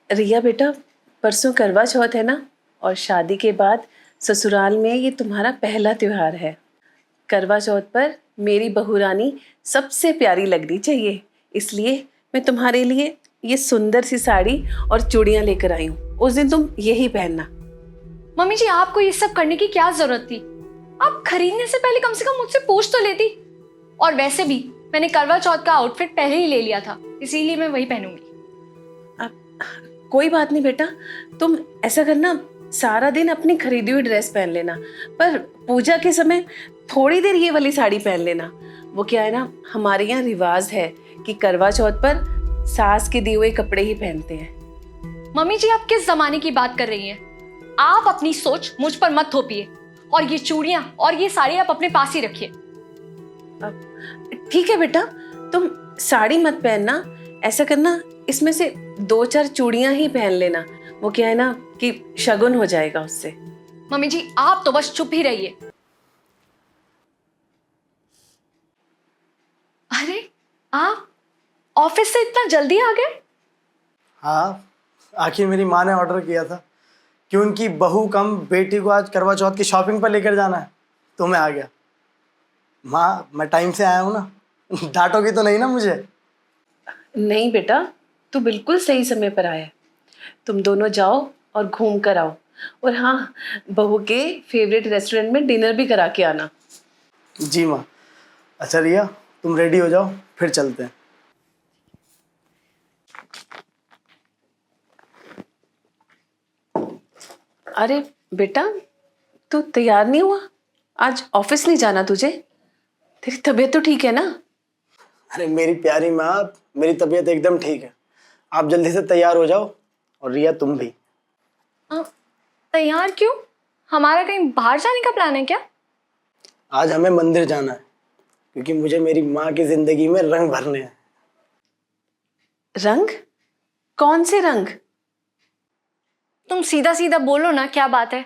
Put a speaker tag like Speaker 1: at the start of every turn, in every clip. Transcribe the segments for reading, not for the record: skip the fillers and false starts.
Speaker 1: रिया बेटा, परसों करवा चौथ है ना, और शादी के बाद ससुराल में ये तुम्हारा पहला त्योहार है। करवा चौथ पर मेरी बहू रानी सबसे प्यारी लगनी चाहिए, इसलिए मैं तुम्हारे लिए ये सुंदर सी साड़ी और चूड़ियां लेकर आई हूँ। उस दिन तुम यही पहनना।
Speaker 2: मम्मी जी, आपको ये सब करने की क्या जरूरत थी? आप खरीदने से कम मुझसे पूछ तो लेती। और वैसे भी मैंने करवा चौथ का आउटफिट पहले ही ले लिया था, इसीलिए मैं वही पहनूंगी।
Speaker 1: कोई बात नहीं बेटा, तुम ऐसा करना, सारा दिन अपनी खरीदी हुई ड्रेस पहन लेना, पर पूजा के समय थोड़ी देर ये वाली साड़ी पहन लेना। वो क्या है ना, हमारे यहाँ रिवाज है कि करवा चौथ पर सास के दिए हुए कपड़े ही पहनते हैं।
Speaker 2: मम्मी जी, आप किस जमाने की बात कर रही हैं? आप अपनी सोच मुझ पर मत थोपिए, और ये चूड़ियां और ये साड़ी आप अपने पास ही रखिए।
Speaker 1: ठीक है बेटा, तुम साड़ी मत पहनना, ऐसा करना इसमें से 2-4 चूड़ियां ही पहन लेना। वो क्या है ना कि शगुन हो जाएगा उससे।
Speaker 2: मम्मी जी, आप तो बस चुप ही रहिए। अरे, आप ऑफिस से इतना जल्दी आ गए?
Speaker 3: हाँ, आखिर मेरी माँ ने ऑर्डर किया था कि उनकी बहू कम बेटी को आज करवा चौथ की शॉपिंग पर लेकर जाना है, तो मैं आ गया। माँ, मैं टाइम से आया हूँ ना, डांटोगी तो नहीं ना मुझे?
Speaker 1: नहीं बेटा, तू बिल्कुल सही समय पर आया। तुम दोनों जाओ और घूम कर आओ, और हाँ, बहू के फेवरेट रेस्टोरेंट में डिनर भी करा के आना।
Speaker 3: जी माँ। अच्छा रिया, तुम रेडी हो जाओ, फिर चलते हैं।
Speaker 1: अरे बेटा, तू तैयार नहीं हुआ? आज ऑफिस नहीं जाना तुझे? तेरी तबीयत तो ठीक है ना?
Speaker 3: अरे मेरी प्यारी माँ, मेरी तबीयत एकदम ठीक है। आप जल्दी से तैयार हो जाओ, और रिया तुम भी।
Speaker 2: तैयार क्यों? हमारा कहीं बाहर जाने का प्लान है क्या?
Speaker 3: आज हमें मंदिर जाना है, क्योंकि मुझे मेरी माँ की जिंदगी में रंग भरने हैं।
Speaker 1: रंग? कौन से रंग?
Speaker 2: तुम सीधा सीधा बोलो ना, क्या बात है?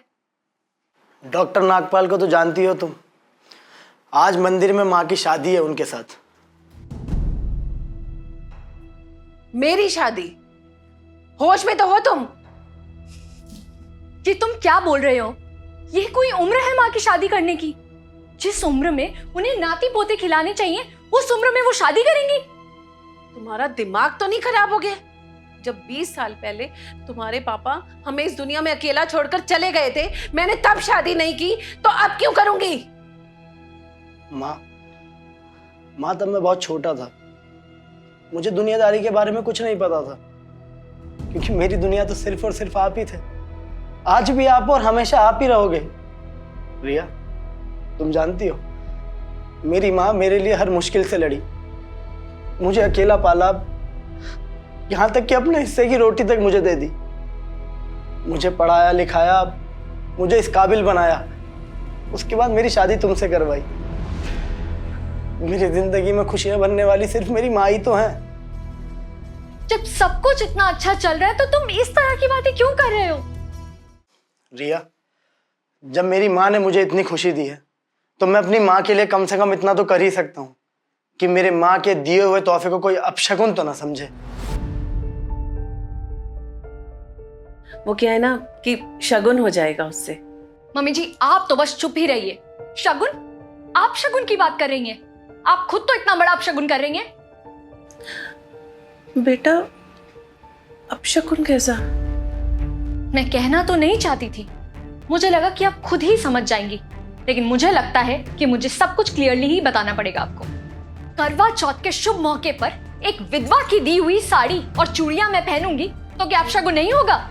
Speaker 3: डॉक्टर नागपाल को तो जानती हो तुम। आज मंदिर में माँ की शादी है उनके साथ।
Speaker 1: मेरी शादी? होश में तो हो तुम?
Speaker 2: ये तुम क्या बोल रहे हो? ये कोई उम्र है माँ की शादी करने की? जिस उम्र में उन्हें नाती पोते खिलाने चाहिए, उस उम्र में वो शादी करेंगी?
Speaker 1: तुम्हारा दिमाग तो नहीं खराब हो गया? जब 20 साल पहले तुम्हारे पापा हमें इस दुनिया में अकेला छोड़कर चले गए थे, मैंने तब शादी नहीं की, तो अब क्यों करूंगी?
Speaker 3: माँ तब मैं बहुत छोटा था, मुझे दुनियादारी के बारे में कुछ नहीं पता था, क्योंकि मेरी दुनिया तो सिर्फ और सिर्फ आप ही थे। आज भी आप, और हमेशा आप ही रहोगे। रिया, तुम जानती हो, मेरी माँ मेरे लिए हर मुश्किल से लड़ी, मुझे अकेला पाला, यहां तक कि अपने हिस्से की रोटी तक मुझे दे दी। मुझे पढ़ाया लिखाया, मुझे इस काबिल बनाया। उसके बाद मेरी शादी तुमसे करवाई। मेरी जिंदगी में खुशियां बनने वाली सिर्फ मेरी माँ ही तो हैं।
Speaker 2: जब सब कुछ इतना अच्छा चल रहा है, तो तुम इस तरह की बातें क्यों कर रहे हो?
Speaker 3: रिया, जब मेरी माँ ने मुझे इतनी खुशी दी है, तो मैं अपनी माँ के लिए कम से कम इतना तो कर ही सकता हूँ कि मेरे माँ के दिए हुए तोहफे को कोई अपशगुन तो ना समझे।
Speaker 1: वो क्या है ना कि शगुन हो जाएगा उससे।
Speaker 2: मम्मी जी, आप तो बस चुप ही रहिए। शगुन? आप शगुन की बात कर रही हैं? आप खुद तो इतना बड़ा अपशगुन कर रही हैं।
Speaker 1: बेटा, अपशगुन कैसा?
Speaker 2: मैं कहना तो नहीं चाहती थी, मुझे लगा कि आप खुद ही समझ जाएंगी, लेकिन मुझे लगता है कि मुझे सब कुछ क्लियरली ही बताना पड़ेगा आपको। करवा चौथ के शुभ मौके पर एक विधवा की दी हुई साड़ी और चूड़ियां मैं पहनूंगी, तो क्या अपशगुन नहीं होगा?